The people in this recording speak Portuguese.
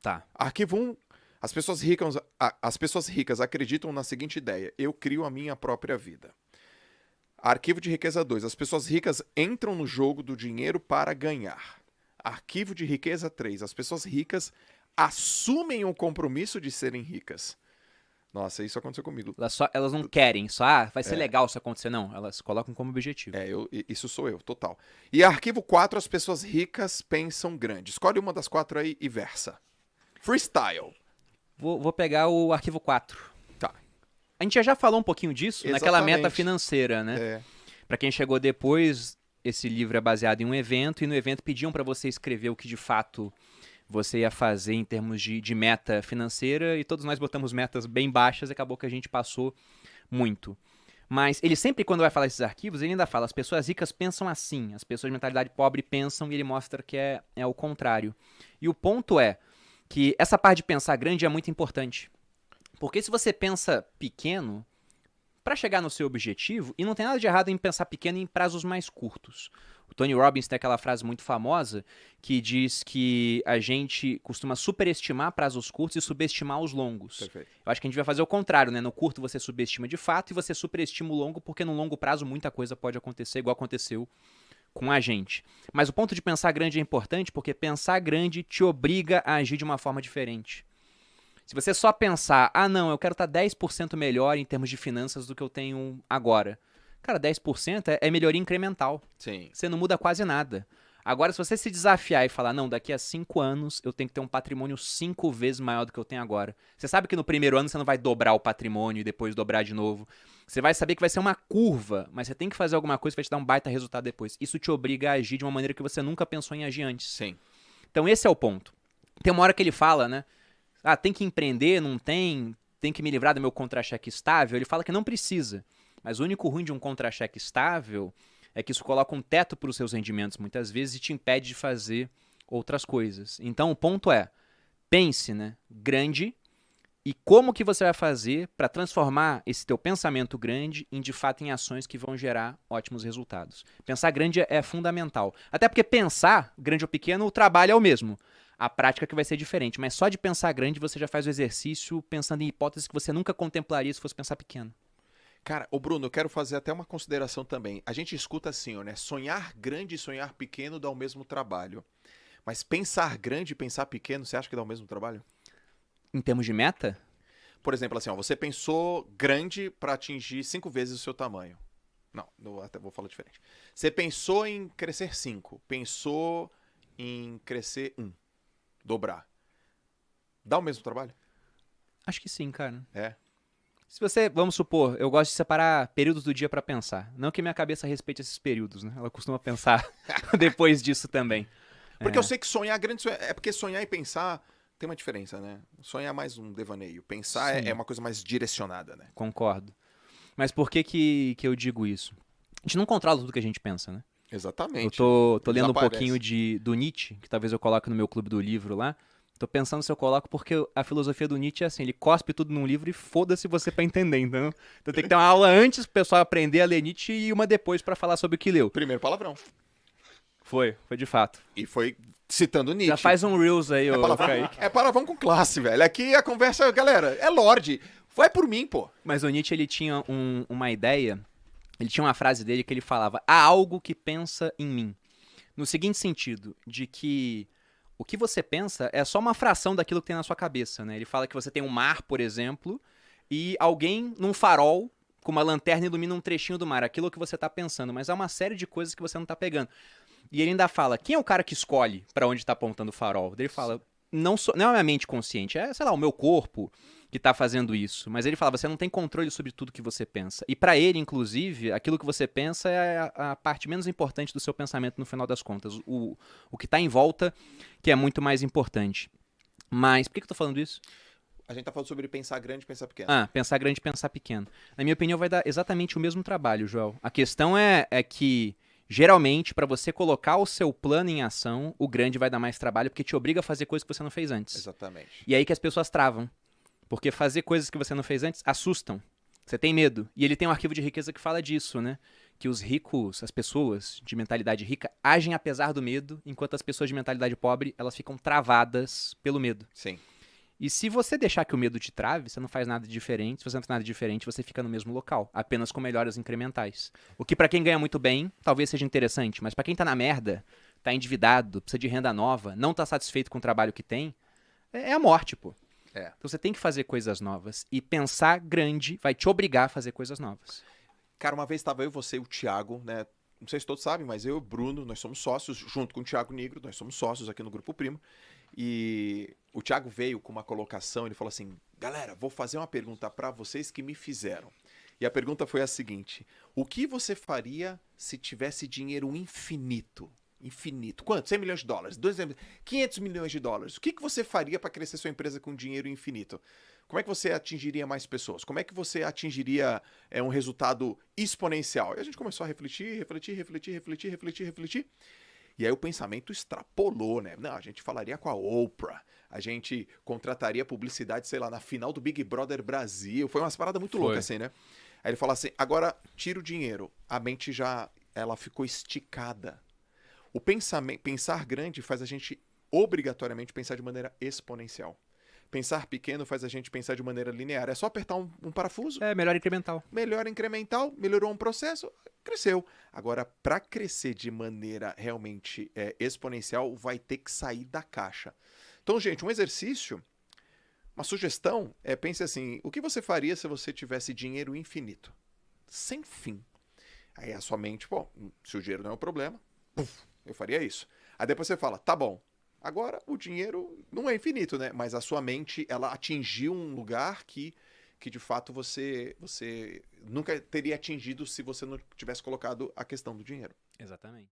Tá. Arquivo 1, as pessoas ricas acreditam na seguinte ideia: eu crio a minha própria vida. Arquivo de riqueza 2, as pessoas ricas entram no jogo do dinheiro para ganhar. Arquivo de riqueza 3, as pessoas ricas assumem o compromisso de serem ricas. Nossa, isso aconteceu comigo. Elas não querem, vai ser legal isso acontecer, não. Elas colocam como objetivo. Isso sou eu, total. E arquivo 4, as pessoas ricas pensam grande. Escolhe uma das 4 aí e versa. Freestyle. Vou pegar o arquivo 4. Tá. A gente já falou um pouquinho disso naquela meta Exatamente. financeira, né? É, Pra quem chegou depois, esse livro é baseado em um evento, e no evento pediam pra você escrever o que de fato você ia fazer em termos de meta financeira, e todos nós botamos metas bem baixas, e acabou que a gente passou muito. Mas ele sempre, quando vai falar esses arquivos, ele ainda fala: as pessoas ricas pensam assim, as pessoas de mentalidade pobre pensam, e ele mostra que é o contrário. E o ponto é que essa parte de pensar grande é muito importante. Porque se você pensa pequeno, para chegar no seu objetivo, e não tem nada de errado em pensar pequeno em prazos mais curtos. O Tony Robbins tem aquela frase muito famosa que diz que a gente costuma superestimar prazos curtos e subestimar os longos. perfeito. Eu acho que a gente vai fazer o contrário, né? No curto você subestima de fato e você superestima o longo, porque no longo prazo muita coisa pode acontecer, igual aconteceu com a gente. Mas o ponto de pensar grande é importante porque pensar grande te obriga a agir de uma forma diferente. Se você só pensar, não, eu quero estar 10% melhor em termos de finanças do que eu tenho agora. Cara, 10% é melhoria incremental. Sim. Você não muda quase nada. Agora, se você se desafiar e falar: não, daqui a 5 anos eu tenho que ter um patrimônio 5 vezes maior do que eu tenho agora. Você sabe que no primeiro ano você não vai dobrar o patrimônio e depois dobrar de novo. Você vai saber que vai ser uma curva, mas você tem que fazer alguma coisa que vai te dar um baita resultado depois. Isso te obriga a agir de uma maneira que você nunca pensou em agir antes. Sim. Então esse é o ponto. Tem uma hora que ele fala, né? Tem que empreender, não tem? Tem que me livrar do meu contra-cheque estável? Ele fala que não precisa. Mas o único ruim de um contra-cheque estável é que isso coloca um teto para os seus rendimentos muitas vezes e te impede de fazer outras coisas. Então o ponto é: pense, né, grande, e como que você vai fazer para transformar esse teu pensamento grande de fato em ações que vão gerar ótimos resultados. Pensar grande é fundamental. Até porque pensar, grande ou pequeno, o trabalho é o mesmo. A prática que vai ser diferente, mas só de pensar grande você já faz o exercício pensando em hipóteses que você nunca contemplaria se fosse pensar pequeno. Cara, ô Bruno, eu quero fazer até uma consideração também. A gente escuta assim, né? Sonhar grande e sonhar pequeno dá o mesmo trabalho. Mas pensar grande e pensar pequeno, você acha que dá o mesmo trabalho? Em termos de meta, Por exemplo, assim, ó, você pensou grande para atingir 5 vezes o seu tamanho. Não, até vou falar diferente. Você pensou em crescer 5, pensou em crescer 1, dobrar. Dá o mesmo trabalho? acho que sim, cara. É. Se você, vamos supor, eu gosto de separar períodos do dia para pensar. Não que minha cabeça respeite esses períodos, né? Ela costuma pensar depois disso também. Porque eu sei que sonhar grande é porque sonhar e pensar tem uma diferença, né? Sonhar é mais um devaneio. Pensar é Sim. uma coisa mais direcionada, né? Concordo. Mas por que eu digo isso? A gente não controla tudo que a gente pensa, né? Eu Exatamente. tô lendo um Desaparece. pouquinho do Nietzsche, que talvez eu coloque no meu clube do livro lá. Tô pensando se eu coloco, porque a filosofia do Nietzsche é assim: ele cospe tudo num livro e foda-se você pra entender, então tem que ter uma aula antes pro pessoal aprender a ler Nietzsche e uma depois pra falar sobre o que leu. Primeiro palavrão. Foi de fato. E foi citando Nietzsche. Já faz um Reels aí, ô Kaique. É palavrão com classe, velho. Aqui a conversa, galera, é Lorde. Vai por mim, pô. Mas o Nietzsche, ele tinha uma ideia, ele tinha uma frase dele que ele falava: há algo que pensa em mim. No seguinte sentido, de que o que você pensa é só uma fração daquilo que tem na sua cabeça, né? Ele fala que você tem um mar, por exemplo, e alguém num farol com uma lanterna ilumina um trechinho do mar, aquilo que você tá pensando, mas há uma série de coisas que você não tá pegando. E ele ainda fala: quem é o cara que escolhe pra onde tá apontando o farol? Ele fala: não é a minha mente consciente, é, sei lá, o meu corpo que tá fazendo isso. Mas ele fala: você não tem controle sobre tudo que você pensa. E pra ele, inclusive, aquilo que você pensa é a parte menos importante do seu pensamento no final das contas. O que tá em volta que é muito mais importante. Mas por que eu tô falando isso? A gente tá falando sobre pensar grande e pensar pequeno. Pensar grande e pensar pequeno. Na minha opinião, vai dar exatamente o mesmo trabalho, Joel. A questão é que, geralmente, para você colocar o seu plano em ação, o grande vai dar mais trabalho, porque te obriga a fazer coisas que você não fez antes. Exatamente. E aí que as pessoas travam. Porque fazer coisas que você não fez antes assustam. Você tem medo. E ele tem um arquivo de riqueza que fala disso, né? que os ricos, as pessoas de mentalidade rica, agem apesar do medo, enquanto as pessoas de mentalidade pobre, elas ficam travadas pelo medo. Sim. E se você deixar que o medo te trave, você não faz nada diferente. Se você não faz nada diferente, você fica no mesmo local, apenas com melhoras incrementais. O que pra quem ganha muito bem, talvez seja interessante, mas pra quem tá na merda, tá endividado, precisa de renda nova, não tá satisfeito com o trabalho que tem, é a morte, pô. É. Então você tem que fazer coisas novas. E pensar grande vai te obrigar a fazer coisas novas. Cara, uma vez estava eu, você e o Thiago, né? Não sei se todos sabem, mas eu e o Bruno, nós somos sócios, junto com o Thiago Nigro, nós somos sócios aqui no Grupo Primo. E o Thiago veio com uma colocação, ele falou assim: galera, vou fazer uma pergunta para vocês que me fizeram. E a pergunta foi a seguinte: o que você faria se tivesse dinheiro infinito? Infinito. Quanto? 100 milhões de dólares? 500 milhões de dólares. O que você faria para crescer sua empresa com dinheiro infinito? Como é que você atingiria mais pessoas? Como é que você atingiria um resultado exponencial? E a gente começou a refletir. E aí o pensamento extrapolou, né? Não, a gente falaria com a Oprah, a gente contrataria publicidade, sei lá, na final do Big Brother Brasil. Foi umas paradas muito loucas assim, né? Aí ele fala assim: agora tira o dinheiro. A mente já, ela ficou esticada. O pensamento, pensar grande faz a gente obrigatoriamente pensar de maneira exponencial. Pensar pequeno faz a gente pensar de maneira linear. É só apertar um parafuso. É, melhor incremental. Melhor incremental, melhorou um processo, cresceu. Agora, para crescer de maneira realmente exponencial, vai ter que sair da caixa. Então, gente, um exercício, uma sugestão pense assim: o que você faria se você tivesse dinheiro infinito? Sem fim. Aí a sua mente, pô, se o dinheiro não é um problema, eu faria isso. Aí depois você fala: tá bom, agora o dinheiro não é infinito, né? Mas a sua mente, ela atingiu um lugar que de fato você nunca teria atingido se você não tivesse colocado a questão do dinheiro. Exatamente.